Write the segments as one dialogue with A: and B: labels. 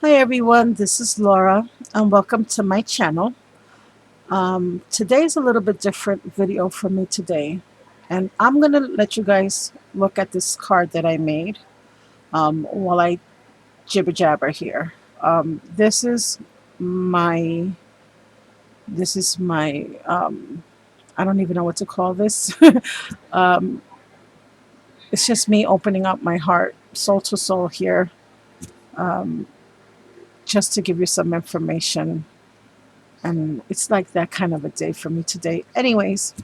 A: Hi everyone, this is Laura and welcome to my channel. Today's a little bit different video for me today, and I'm gonna let you guys look at this card that I made while I jibber jabber here. This is my this is my I don't even know what to call this. um, it's just me opening up my heart, soul to soul here, um, just to give you some information. And it's like that kind of a day for me today. Anyways,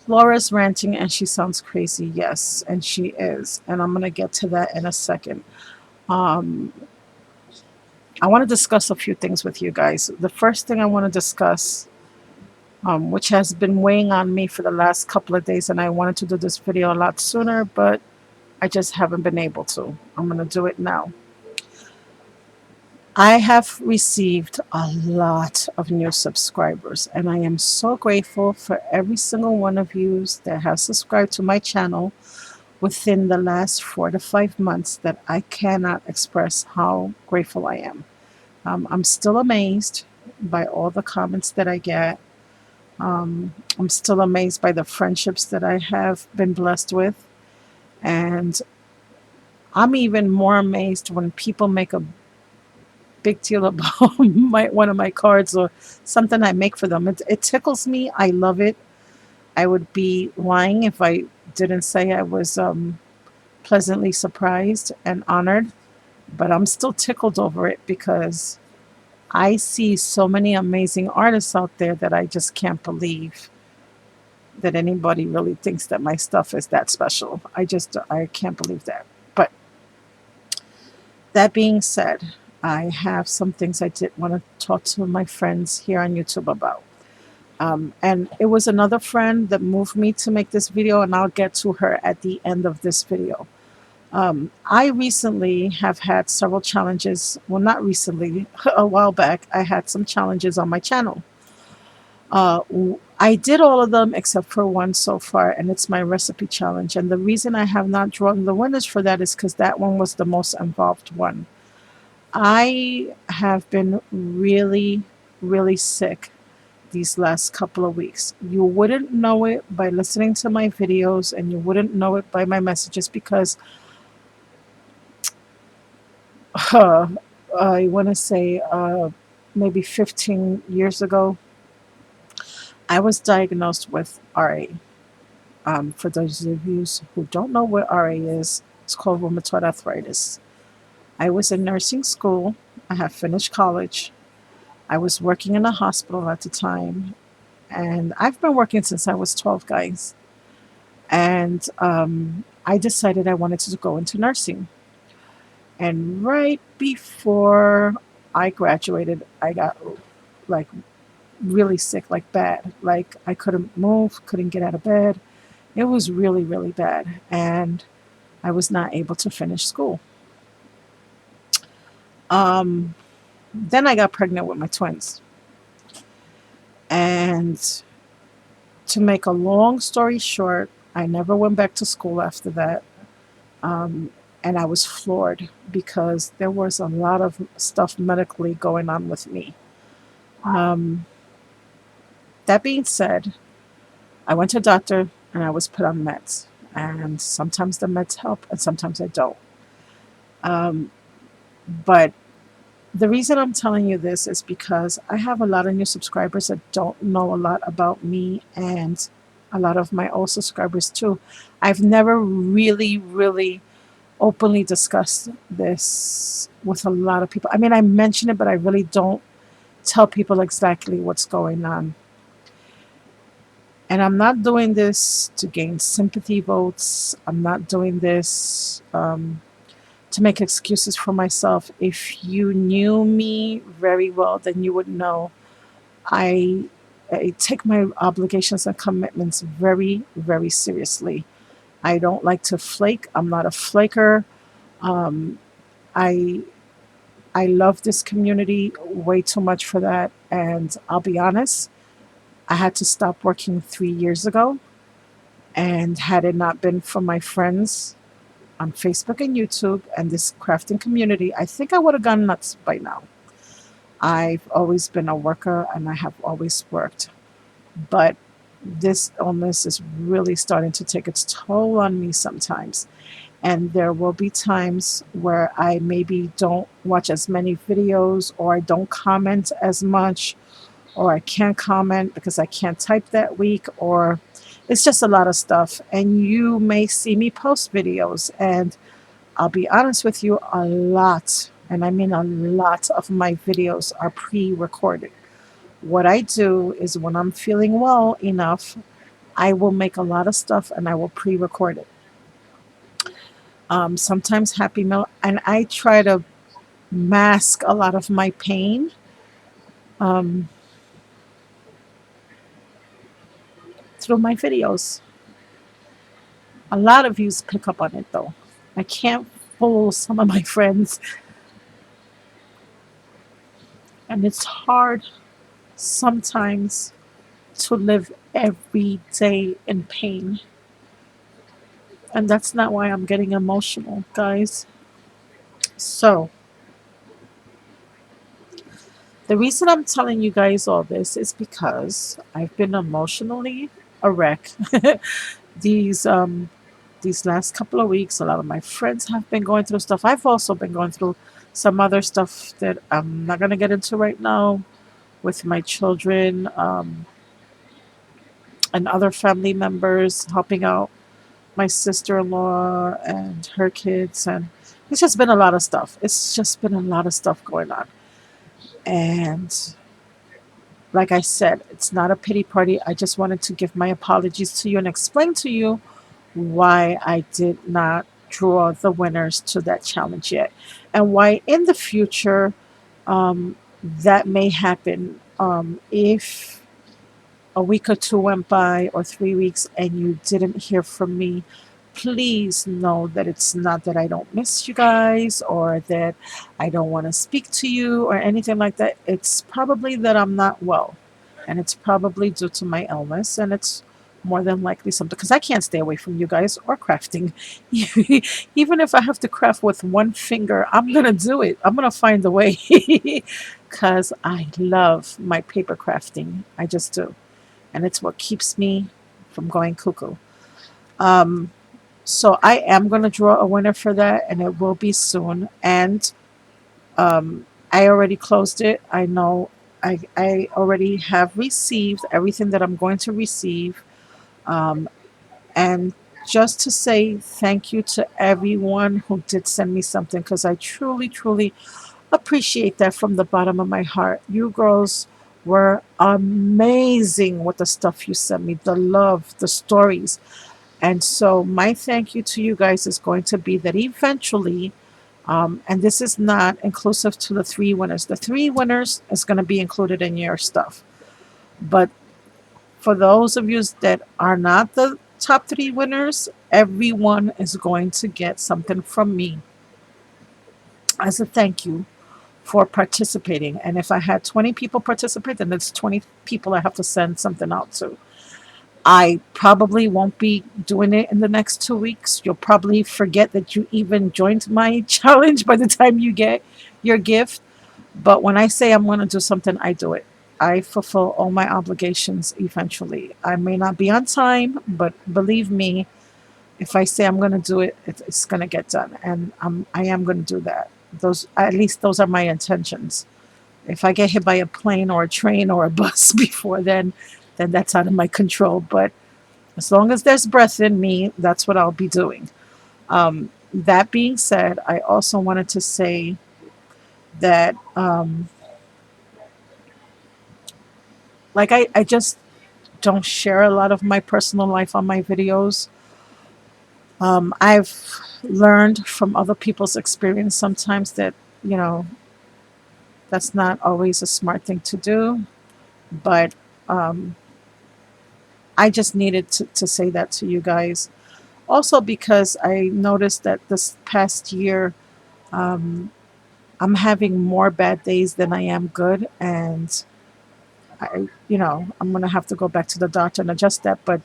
A: Laura's ranting and she sounds crazy. Yes, and she is. And I'm going to get to that in a second. Um, I want to discuss a few things with you guys. The first thing I want to discuss, which has been weighing on me for the last couple of days, and I wanted to do this video a lot sooner, but I just haven't been able to. I'm going to do it now. I have received a lot of new subscribers, and I am so grateful for every single one of you that have subscribed to my channel within the last 4 to 5 months that I cannot express how grateful I am. I'm still amazed by all the comments that I get. I'm still amazed by the friendships that I have been blessed with. And I'm even more amazed when people make a big deal about one of my cards or something I make for them. It tickles me. I love it. I would be lying if I didn't say I was pleasantly surprised and honored, but I'm still tickled over it because I see so many amazing artists out there that I just can't believe that anybody really thinks that my stuff is that special. I can't believe that. But that being said, I have some things I did want to talk to my friends here on YouTube about. And it was another friend that moved me to make this video, and I'll get to her at the end of this video. I recently have had several challenges. Well, not recently, a while back, I had some challenges on my channel. I did all of them except for one so far, and it's my recipe challenge. And the reason I have not drawn the winners for that is because that one was the most involved one. I have been really, really sick these last couple of weeks. You wouldn't know it by listening to my videos, and you wouldn't know it by my messages because I want to say maybe 15 years ago, I was diagnosed with RA. For those of you who don't know what RA is, it's called rheumatoid arthritis. I was in nursing school. I had finished college. I was working in a hospital at the time, and I've been working since I was 12, guys. And I decided I wanted to go into nursing. And right before I graduated, I got like really sick, like bad. Like I couldn't move, couldn't get out of bed. It was really, really bad. And I was not able to finish school. Um, then I got pregnant with my twins. And to make a long story short, I never went back to school after that. Um, and I was floored because there was a lot of stuff medically going on with me. Um, that being said, I went to a doctor and I was put on meds. And sometimes the meds help and sometimes I don't. Um, but the reason I'm telling you this is because I have a lot of new subscribers that don't know a lot about me and a lot of my old subscribers too. I've never really, really openly discussed this with a lot of people. I mean, I mention it, but I really don't tell people exactly what's going on. And I'm not doing this to gain sympathy votes. I'm not doing this to make excuses for myself. If you knew me very well, then you would know I, I take my obligations and commitments very, very seriously. I don't like to flake. I'm not a flaker. Um, I I love this community way too much for that. And I'll be honest, I had to stop working 3 years ago. And had it not been for my friends, on Facebook and YouTube and this crafting community, I think I would have gone nuts by now. I've always been a worker and I have always worked. But this illness is really starting to take its toll on me sometimes. And there will be times where I maybe don't watch as many videos or I don't comment as much or I can't comment because I can't type that week or it's just a lot of stuff. And you may see me post videos and I'll be honest with you, a lot, and I mean a lot of my videos are pre-recorded. What I do is when I'm feeling well enough, I will make a lot of stuff and I will pre-record it. Sometimes Happy Meal, and I try to mask a lot of my pain um, through my videos. A lot of yous pick up on it though. I can't fool some of my friends, and it's hard sometimes to live every day in pain. And that's not why I'm getting emotional, guys. So, the reason I'm telling you guys all this is because I've been emotionally a wreck these these last couple of weeks. A lot of my friends have been going through stuff. I've also been going through some other stuff that I'm not going to get into right now with my children and other family members helping out my sister-in-law and her kids, and it's just been a lot of stuff. It's just been a lot of stuff going on. And like I said, it's not a pity party. I just wanted to give my apologies to you and explain to you why I did not draw the winners to that challenge yet, and why in the future that may happen. If a week or two went by or 3 weeks and you didn't hear from me, please know that it's not that I don't miss you guys or that I don't want to speak to you or anything like that. It's probably that I'm not well, and it's probably due to my illness, and it's more than likely something because I can't stay away from you guys or crafting. Even if I have to craft with one finger, I'm gonna do it. I'm gonna find a way because I love my paper crafting. I just do, and it's what keeps me from going cuckoo. Um, so I am going to draw a winner for that, and it will be soon. And I already closed it. I know I already have received everything that I'm going to receive. Um, and just to say thank you to everyone who did send me something because I truly, truly appreciate that from the bottom of my heart. You girls were amazing with the stuff you sent me, the love, the stories. And so, my thank you to you guys is going to be that eventually, and this is not inclusive to the three winners, the three winners is going to be included in your stuff. But for those of you that are not the top three winners, everyone is going to get something from me as a thank you for participating. And if I had 20 people participate, then it's 20 people I have to send something out to. I probably won't be doing it in the next 2 weeks. You'll probably forget that you even joined my challenge by the time you get your gift. But when I say I'm going to do something, I do it. I fulfill all my obligations eventually. I may not be on time, but believe me, if I say I'm going to do it, it's going to get done. And I am going to do that. Those, at least those are my intentions. If I get hit by a plane or a train or a bus before then that's out of my control. But as long as there's breath in me, that's what I'll be doing. That being said, I also wanted to say that, I just don't share a lot of my personal life on my videos. I've learned from other people's experience sometimes that, you know, that's not always a smart thing to do. But um, I just needed to say that to you guys. Also, because I noticed that this past year, um, I'm having more bad days than I am good, and I'm gonna have to go back to the doctor and adjust that. But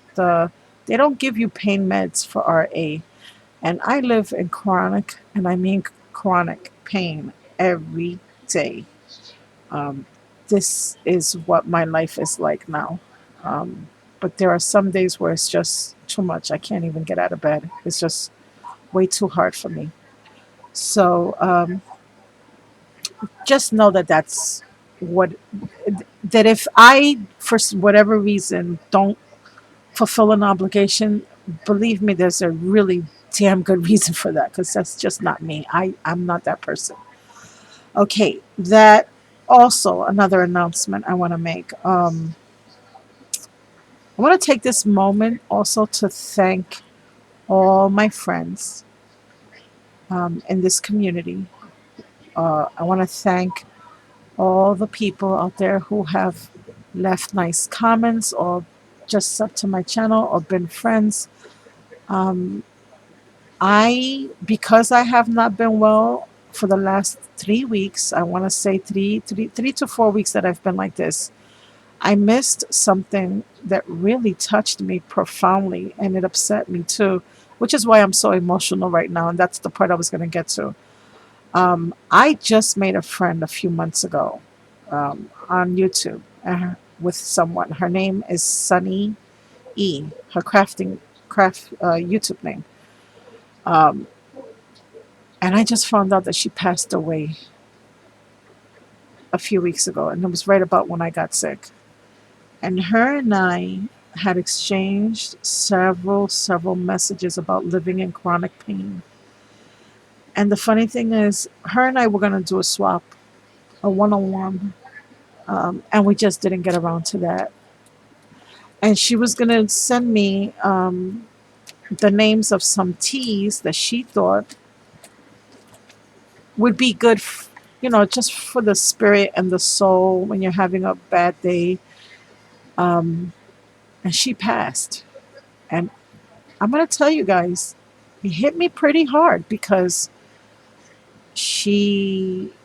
A: they don't give you pain meds for RA, And I live in chronic, and I mean chronic pain every day. Um, this is what my life is like now. Um, but there are some days where it's just too much. I can't even get out of bed. It's just way too hard for me. So just know that that's what, that if I, for whatever reason, don't fulfill an obligation, believe me, there's a really damn good reason for that because that's just not me. I'm not that person. Okay, that also another announcement I want to make. I want to take this moment also to thank all my friends in this community. I want to thank all the people out there who have left nice comments or just sub to my channel or been friends. Um, because I have not been well for the last 3 weeks, I want to say 3 to 4 weeks that I've been like this. I missed something that really touched me profoundly and it upset me too, which is why I'm so emotional right now. And that's the part I was going to get to. I just made a friend a few months ago on YouTube with someone. Her name is Sunny E, her craft YouTube name. Um, and I just found out that she passed away a few weeks ago. And it was right about when I got sick. And her and I had exchanged several messages about living in chronic pain. And the funny thing is, her and I were going to do a swap, a one on one, and we just didn't get around to that. And she was going to send me the names of some teas that she thought would be good, just for the spirit and the soul when you're having a bad day. Um, and she passed. And I'm going to tell you guys, it hit me pretty hard because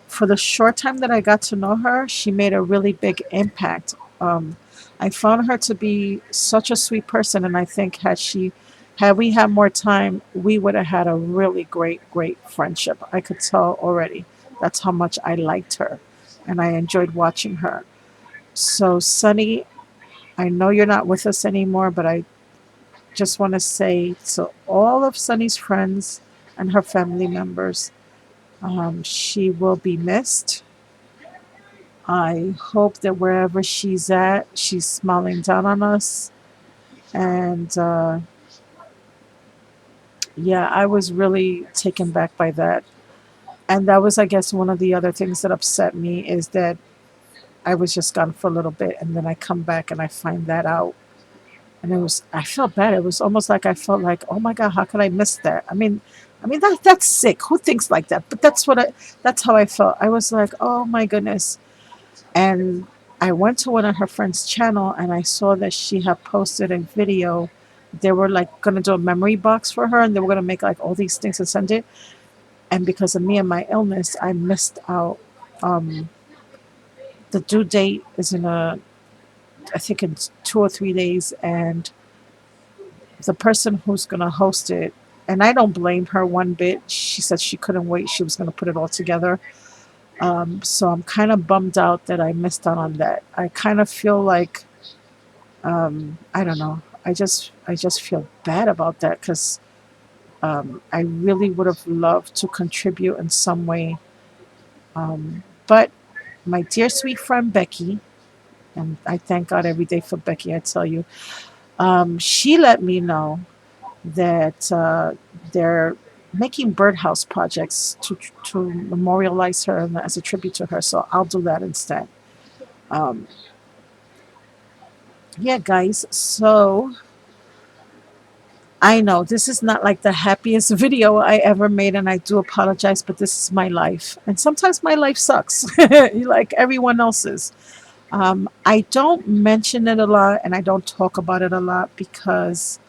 A: for the short time that I got to know her, she made a really big impact. I found her to be such a sweet person, and I think had we had more time, we would have had a really great friendship. I could tell already. That's how much I liked her, and I enjoyed watching her. So, Sunny, I know you're not with us anymore, but I just want to say to all of Sunny's friends and her family members, she will be missed. I hope that wherever she's at, she's smiling down on us. And yeah, I was really taken back by that. And that was, I guess, one of the other things that upset me is that I was just gone for a little bit and then I come back and I find that out. And I felt bad. It was almost like I felt like, oh my God, how could I miss that? I mean that's sick. Who thinks like that? But that's how I felt. I was like, oh my goodness. And I went to one of her friend's channel and I saw that she had posted a video. They were like gonna do a memory box for her and they were gonna make like all these things and send it. And because of me and my illness, I missed out. Um, the due date is I think in 2 or 3 days, and the person who's gonna host it, and I don't blame her one bit. She said she couldn't wait. She was gonna put it all together. So I'm kind of bummed out that I missed out on that. I kind of feel like I don't know. I just feel bad about that because I really would have loved to contribute in some way. But my dear sweet friend Becky, and I thank God every day for Becky. I tell you, she let me know that they're making birdhouse projects to memorialize her and as a tribute to her. So I'll do that instead. Um, yeah, guys. So I know this is not like the happiest video I ever made, and I do apologize, but this is my life. And sometimes my life sucks, like everyone else's. I don't mention it a lot and I don't talk about it a lot because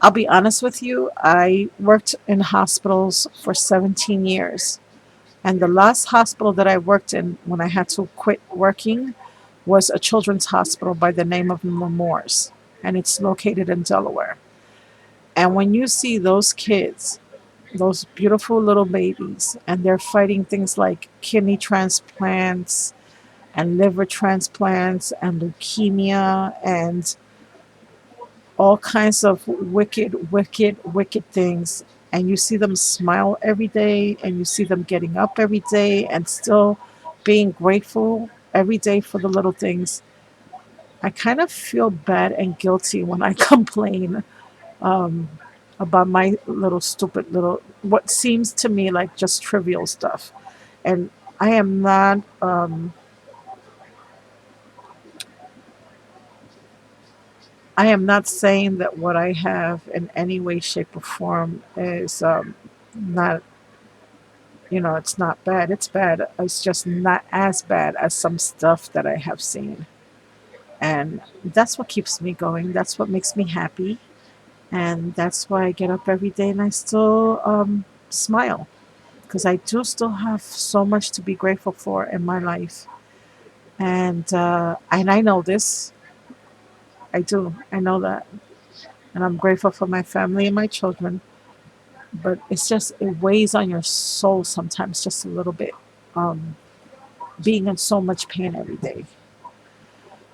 A: I'll be honest with you, I worked in hospitals for 17 years. And the last hospital that I worked in when I had to quit working was a children's hospital by the name of Nemours. And it's located in Delaware. And when you see those kids, those beautiful little babies, and they're fighting things like kidney transplants and liver transplants and leukemia and all kinds of wicked, wicked, wicked things. And you see them smile every day, and you see them getting up every day and still being grateful every day for the little things. I kind of feel bad and guilty when I complain um, about my little stupid little, what seems to me like just trivial stuff. And I am not. I am not saying that what I have in any way, shape, or form is not, it's not bad. It's bad. It's just not as bad as some stuff that I have seen. And that's what keeps me going. That's what makes me happy. And that's why I get up every day and I still smile because I do still have so much to be grateful for in my life. And I know this. I do. I know that. And I'm grateful for my family and my children. But it's just, it weighs on your soul sometimes just a little bit, um, being in so much pain every day.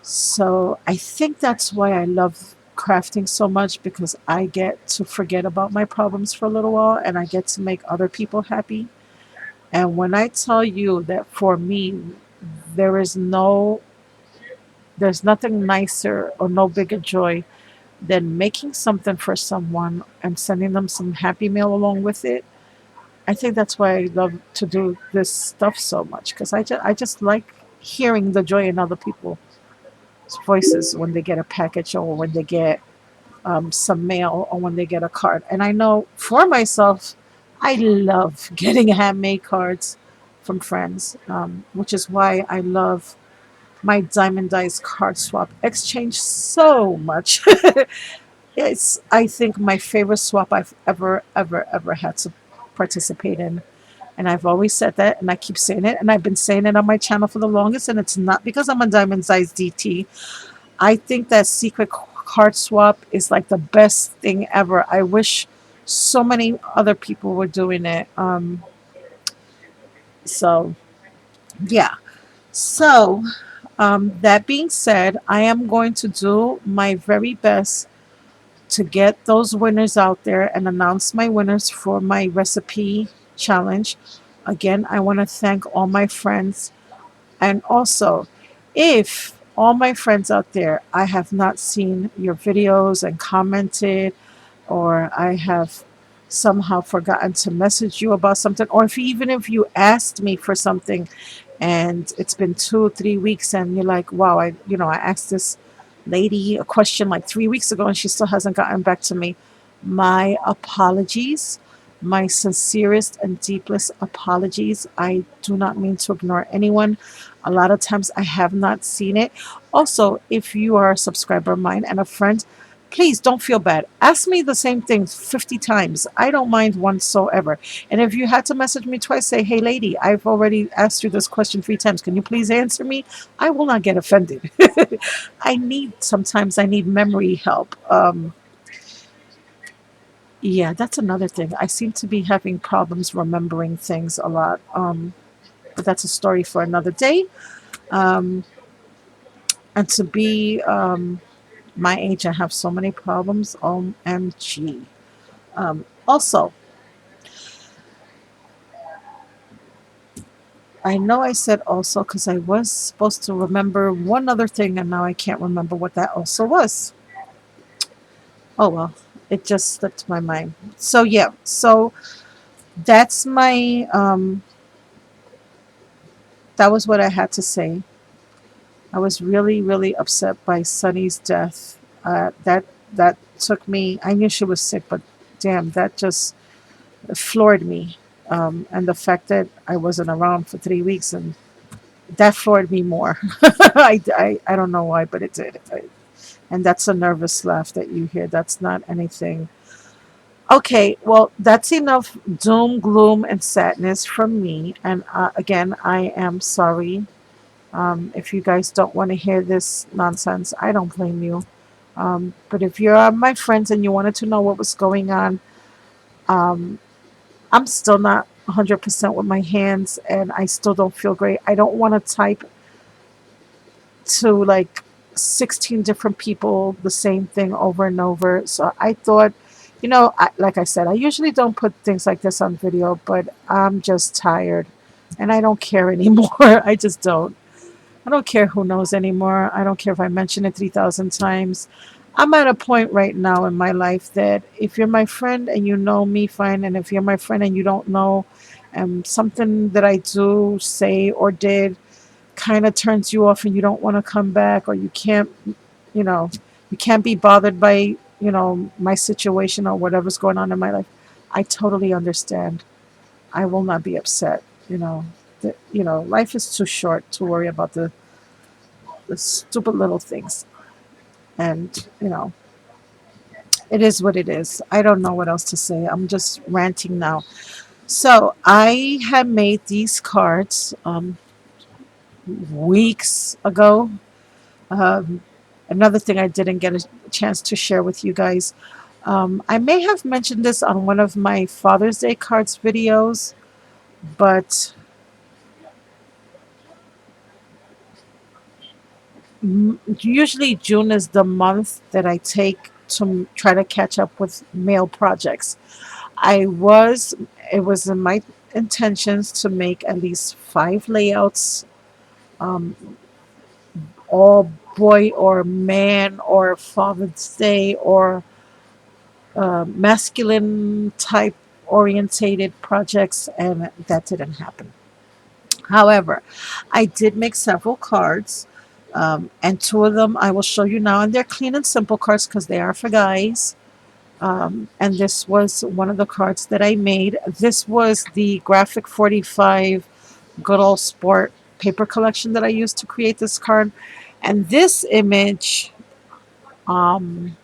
A: So I think that's why I love crafting so much, because I get to forget about my problems for a little while and I get to make other people happy. And when I tell you that for me, there is no, there's nothing nicer or no bigger joy than making something for someone and sending them some happy mail along with it. I think that's why I love to do this stuff so much, because I just like hearing the joy in other people's voices when they get a package or when they get some mail or when they get a card. And I know for myself, I love getting handmade cards from friends, which is why I love my Diamond Dice card swap exchange so much. It's, I think, my favorite swap I've ever, ever, ever had to participate in. And I've always said that, and I keep saying it, and I've been saying it on my channel for the longest. And it's not because I'm a Diamond Size DT. I think that secret card swap is like the best thing ever. I wish so many other people were doing it. So, yeah. So, that being said, I am going to do my very best to get those winners out there and announce my winners for my recipe challenge. Again, I want to thank all my friends. And also, if all my friends out there, I have not seen your videos and commented, or I have somehow forgotten to message you about something, or if even if you asked me for something and it's been 2 or 3 weeks and you're like, wow, I asked this lady a question like 3 weeks ago and she still hasn't gotten back to me. My apologies. My sincerest and deepest apologies. I do not mean to ignore anyone. A lot of times I have not seen it. Also, if you are a subscriber of mine and a friend, please don't feel bad. Ask me the same thing 50 times. I don't mind whatsoever. And if you had to message me twice, say, hey, lady, I've already asked you this question 3 times. Can you please answer me? I will not get offended. Sometimes I need memory help. Yeah, that's another thing. I seem to be having problems remembering things a lot. But that's a story for another day. Um, and to be my age, I have so many problems. OMG. Also, I know I said also because I was supposed to remember one other thing and now I can't remember what that also was. Oh well, it just slipped my mind. So yeah, so that's my that was what I had to say. I was really, really upset by Sunny's death. That took me. I knew she was sick, but damn, that just floored me. And the fact that I wasn't around for 3 weeks, and that floored me more. I don't know why, but it did. And that's a nervous laugh that you hear. That's not anything. Okay, well, that's enough doom, gloom, and sadness from me. And again, I am sorry. If you guys don't want to hear this nonsense, I don't blame you. But if you're my friends and you wanted to know what was going on, um, I'm still not 100% with my hands and I still don't feel great. I don't want to type to like 16 different people the same thing over and over. So I thought, like I said, I usually don't put things like this on video, but I'm just tired and I don't care anymore. I just don't. I don't care who knows anymore. I don't care if I mention it 3,000 times. I'm at a point right now in my life that if you're my friend and you know me, fine. And if you're my friend and you don't know, something that I do, say, or did kind of turns you off and you don't want to come back or you know, you can't be bothered by, my situation or whatever's going on in my life, I totally understand. I will not be upset. Life is too short to worry about the stupid little things. And, it is what it is. I don't know what else to say. I'm just ranting now. So I had made these cards weeks ago. Um, Another thing I didn't get a chance to share with you guys. I may have mentioned this on one of my Father's Day cards videos, but usually June is the month that I take to try to catch up with mail projects. I was, it was in my intentions to make at least 5 layouts, um, all boy or man or Father's Day or masculine type orientated projects, and that didn't happen. However, I did make several cards, and two of them I will show you now, and they're clean and simple cards because they are for guys. And this was one of the cards that I made. This was the Graphic 45 Good Old Sport paper collection that I used to create this card. And this image, um,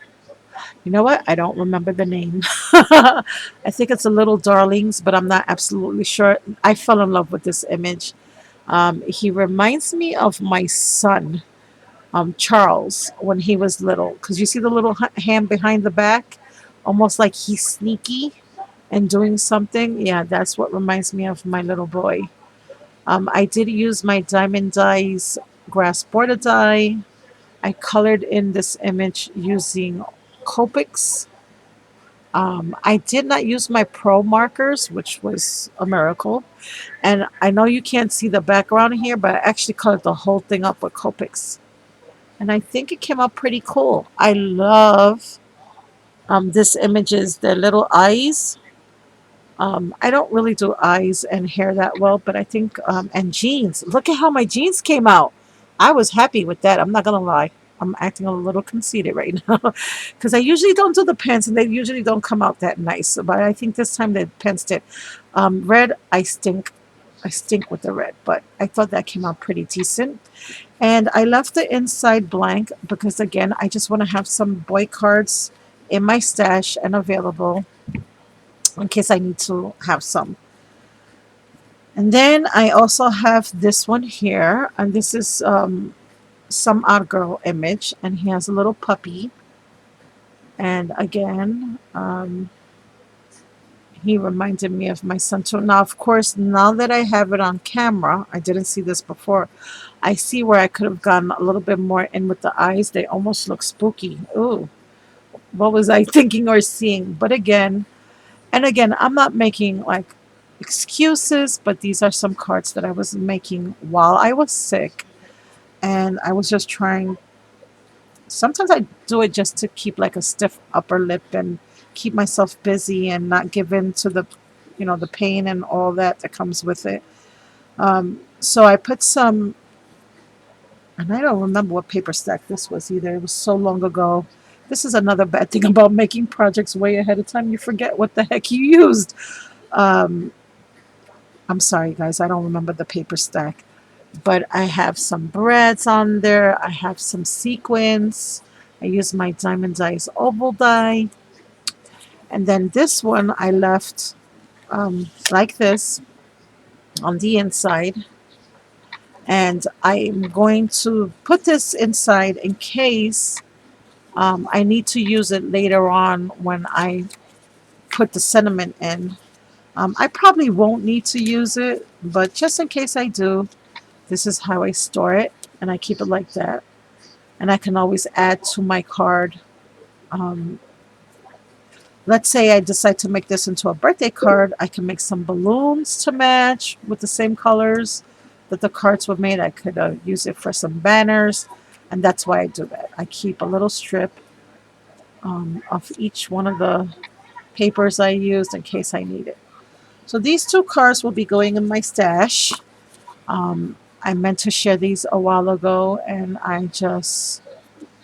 A: you know what? I don't remember the name. I think it's a Little Darlings, but I'm not absolutely sure. I fell in love with this image. He reminds me of my son, Charles, when he was little. Because you see the little hand behind the back, almost like he's sneaky and doing something. Yeah, that's what reminds me of my little boy. I did use my Diamond Dyes grass border die. I colored in this image using Copics. I did not use my pro markers, which was a miracle. And I know you can't see the background here, but I actually colored the whole thing up with Copics. And I think it came out pretty cool. I love this images, their little eyes. I don't really do eyes and hair that well, but I think, and jeans. Look at how my jeans came out. I was happy with that. I'm not going to lie. I'm acting a little conceited right now because I usually don't do the pants and they usually don't come out that nice. But I think this time the pants did. Red, I stink. I stink with the red, but I thought that came out pretty decent. And I left the inside blank because, again, I just want to have some boy cards in my stash and available in case I need to have some. And then I also have this one here, and this is some odd girl image, and he has a little puppy. And again, he reminded me of my son too. Now, of course, now that I have it on camera, I didn't see this before. I see where I could have gone a little bit more in with the eyes. They almost look spooky. Ooh, what was I thinking or seeing? But again, and again, I'm not making like excuses, but these are some cards that I was making while I was sick. And I was just trying. Sometimes I do it just to keep like a stiff upper lip and keep myself busy and not give in to the pain and all that comes with it. So I put some, and I don't remember what paper stack this was either. It was so long ago. This is another bad thing about making projects way ahead of time. You forget what the heck you used. Um, I'm sorry, guys. I don't remember the paper stack. But I have some breads on there. I have some sequins. I use my Diamond Dyes oval die. And then this one I left like this on the inside. And I'm going to put this inside in case I need to use it later on when I put the cinnamon in. I probably won't need to use it, but just in case I do, this is how I store it, and I keep it like that. And I can always add to my card. Um, let's say I decide to make this into a birthday card, I can make some balloons to match with the same colors that the cards were made. I could use it for some banners, and that's why I do that. I keep a little strip of each one of the papers I used in case I need it. So these two cards will be going in my stash. I meant to share these a while ago, and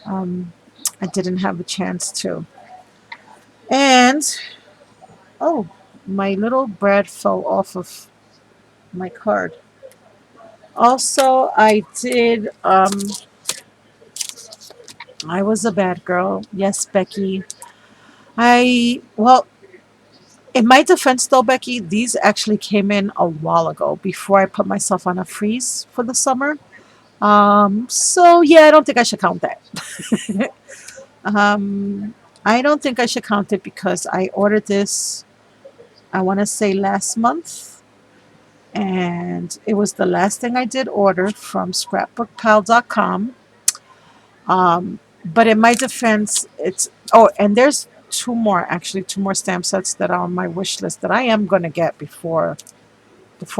A: um, I didn't have a chance to. And oh, my little bread fell off of my card. Also, I was a bad girl. Yes, Becky. Well, in my defense though, Becky, these actually came in a while ago before I put myself on a freeze for the summer. So yeah, I don't think I should count that. um, I don't think I should count it because I ordered this, I want to say last month, and it was the last thing I did order from scrapbookpal.com. But in my defense, it's oh, and there's two more stamp sets that are on my wish list that I am going to get before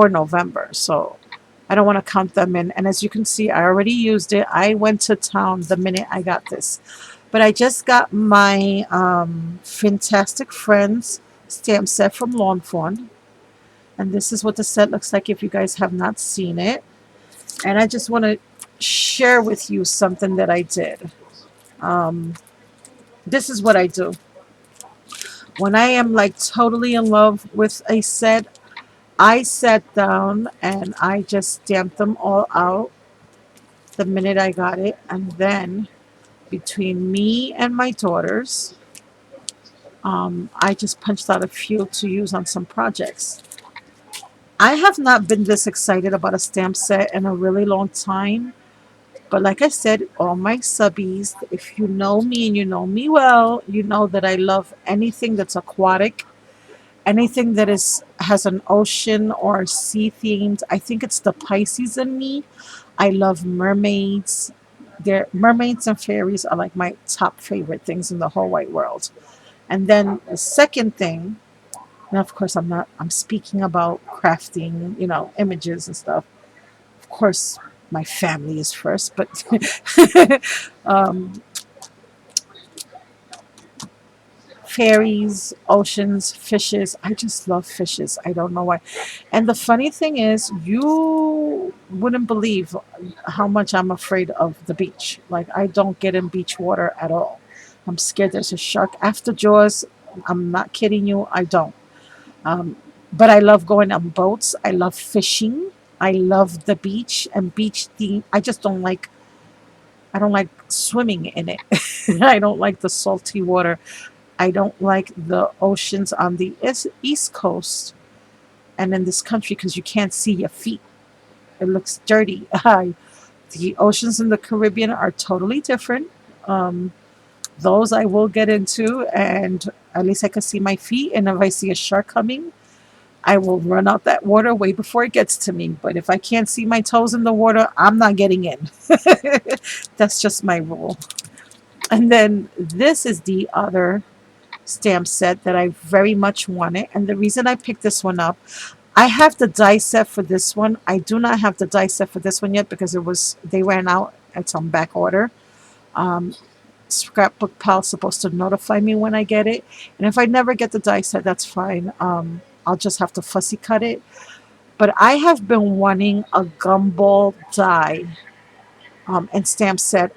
A: November. So I don't want to count them in. And as you can see, I already used it. I went to town the minute I got this. But I just got my Fantastic Friends stamp set from Lawn Fawn. And this is what the set looks like if you guys have not seen it. And I just want to share with you something that I did. Um, this is what I do. When I am like totally in love with a set, I sat down and I just stamped them all out the minute I got it. And then between me and my daughters, I just punched out a few to use on some projects. I have not been this excited about a stamp set in a really long time. But like I said, all my subbies, if you know me and you know me well, you know that I love anything that's aquatic, anything that is has an ocean or sea themed. I think it's the Pisces in me. I love mermaids. Mermaids and fairies are like my top favorite things in the whole wide world. And then the second thing, and of course I'm speaking about crafting, images and stuff. Of course, my family is first, but um, fairies, oceans, fishes. I just love fishes. I don't know why. And the funny thing is, you wouldn't believe how much I'm afraid of the beach. Like, I don't get in beach water at all. I'm scared there's a shark after Jaws. I'm not kidding you. I don't. Um, but I love going on boats. I love fishing. I love the beach and beach theme. I don't like swimming in it. I don't like the salty water. I don't like the oceans on the East Coast and in this country because you can't see your feet. It looks dirty. The oceans in the Caribbean are totally different. Um, those I will get into, and at least I can see my feet. And if I see a shark coming, I will run out that water way before it gets to me. But if I can't see my toes in the water, I'm not getting in. That's just my rule. And then this is the other stamp set that I very much wanted. And the reason I picked this one up, I have the die set for this one. I do not have the die set for this one yet because they ran out. It's on back order. Um, Scrapbook Pal is supposed to notify me when I get it. And if I never get the die set, that's fine. I'll just have to fussy cut it. But I have been wanting a gumball die and stamp set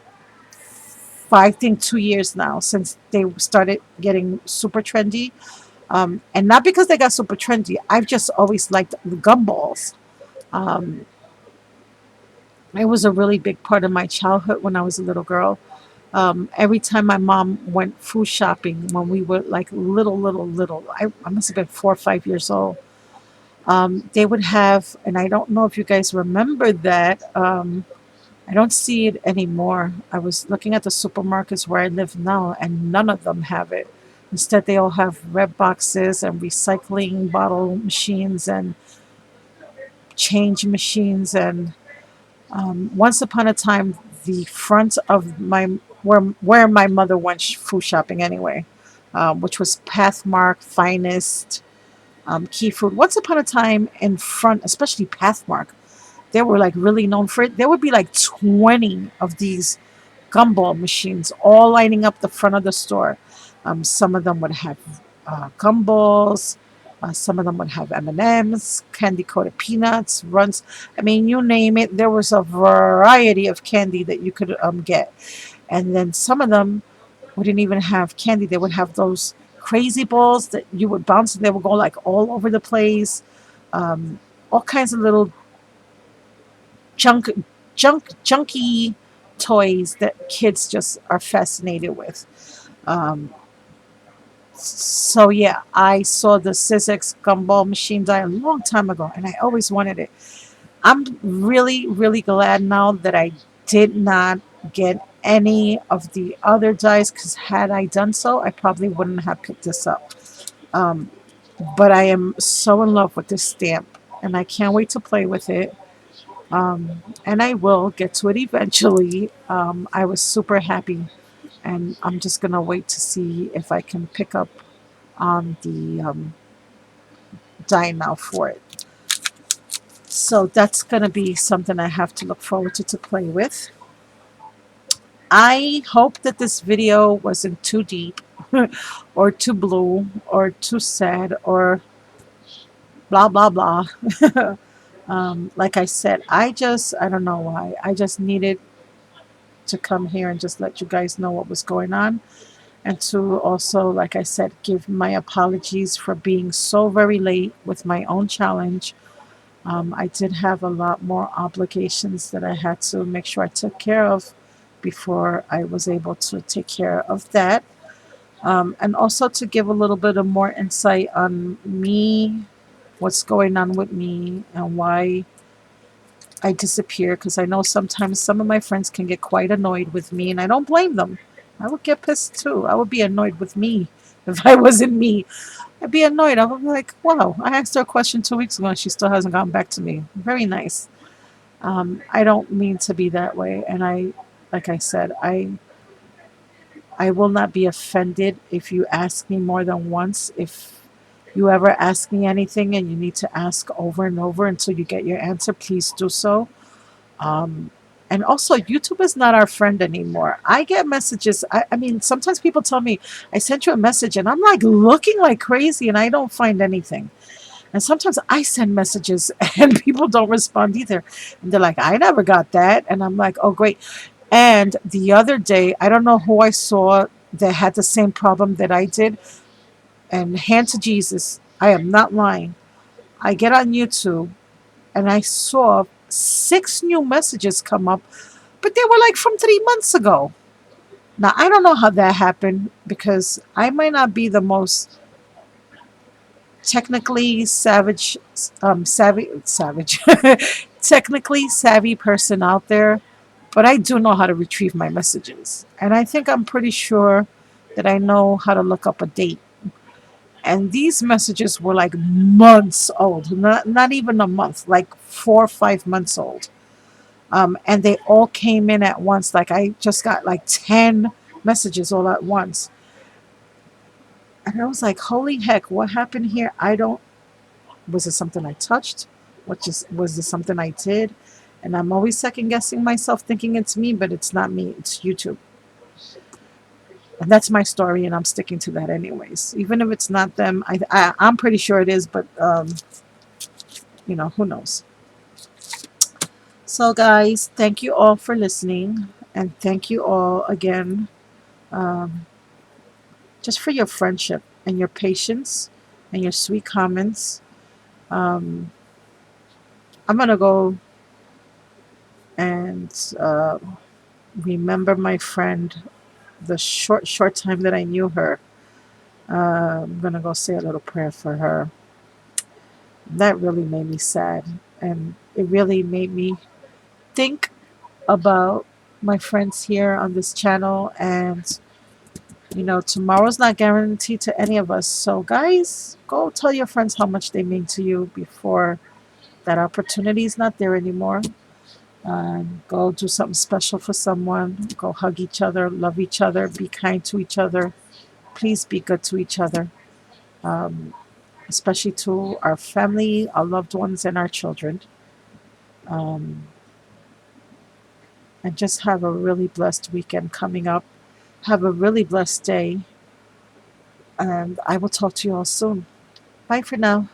A: for I think 2 years now since they started getting super trendy. And not because they got super trendy. I've just always liked the gumballs. Um, it was a really big part of my childhood when I was a little girl. Every time my mom went food shopping when we were like little, I must have been 4 or 5 years old. They would have, and I don't know if you guys remember that. I don't see it anymore. I was looking at the supermarkets where I live now, and none of them have it. Instead, they all have red boxes and recycling bottle machines and change machines. And once upon a time, the front of my where my mother went food shopping anyway, which was Pathmark, Finest, Key Food. Once upon a time, in front, especially Pathmark, they were like really known for it. There would be like 20 of these gumball machines all lining up the front of the store. Some of them would have gumballs. Some of them would have M&Ms, candy coated peanuts, runs. I mean, you name it. There was a variety of candy that you could get. And then some of them wouldn't even have candy. They would have those crazy balls that you would bounce and they would go like all over the place. Um, all kinds of little junk, junky toys that kids just are fascinated with. Um, so yeah, I saw the Sizzix gumball machine die a long time ago, and I always wanted it. I'm really, really glad now that I did not get any of the other dice, because had I done so, I probably wouldn't have picked this up. Um, but I am so in love with this stamp, and I can't wait to play with it. And I will get to it eventually. I was super happy, and I'm just gonna wait to see if I can pick up on the die now for it. So that's gonna be something I have to look forward to play with. I hope that this video wasn't too deep or too blue or too sad or blah blah blah. Like I said, I don't know why. I just needed to come here and just let you guys know what was going on. And to also, like I said, give my apologies for being so very late with my own challenge. I did have a lot more obligations that I had to make sure I took care of before I was able to take care of that. And also to give a little bit of more insight on me, what's going on with me, and why I disappear. Because I know sometimes some of my friends can get quite annoyed with me, and I don't blame them. I would get pissed too. I would be annoyed with me if I wasn't me. I'd be annoyed. I would be like, wow, I asked her a question 2 weeks ago and she still hasn't gotten back to me. Very nice. I don't mean to be that way. And like I said, I will not be offended if you ask me more than once. If you ever ask me anything and you need to ask over and over until you get your answer, please do so. Um, and also, YouTube is not our friend anymore. I get messages. I mean, sometimes people tell me, I sent you a message, and I'm like looking like crazy and I don't find anything. And sometimes I send messages and people don't respond either. And they're like, I never got that. And I'm like, oh, great. And the other day, I don't know who I saw that had the same problem that I did. And hand to Jesus, I am not lying. I get on YouTube and I saw 6 new messages come up, but they were like from 3 months ago. Now, I don't know how that happened because I might not be the most technically savage, technically savvy person out there, but I do know how to retrieve my messages. And I think I'm pretty sure that I know how to look up a date. And these messages were like months old, not even a month, like 4 or 5 months old. And they all came in at once. Like I just got like 10 messages all at once. And I was like, holy heck, what happened here? I don't, was it something I touched? Was this something I did? And I'm always second guessing myself, thinking it's me, but it's not me. It's YouTube. And that's my story, and I'm sticking to that anyways. Even if it's not them, I'm pretty sure it is, but who knows? So, guys, thank you all for listening, and thank you all again, um, just for your friendship and your patience and your sweet comments. Um, I'm gonna go and remember my friend the short time that I knew her. I'm gonna go say a little prayer for her. That really made me sad, and it really made me think about my friends here on this channel. And, tomorrow's not guaranteed to any of us. So, guys, go tell your friends how much they mean to you before that opportunity is not there anymore. Go do something special for someone. Go hug each other, love each other, be kind to each other. Please be good to each other, um, especially to our family, our loved ones, and our children. Um, and just have a really blessed weekend coming up. Have a really blessed day. And I will talk to you all soon. Bye for now.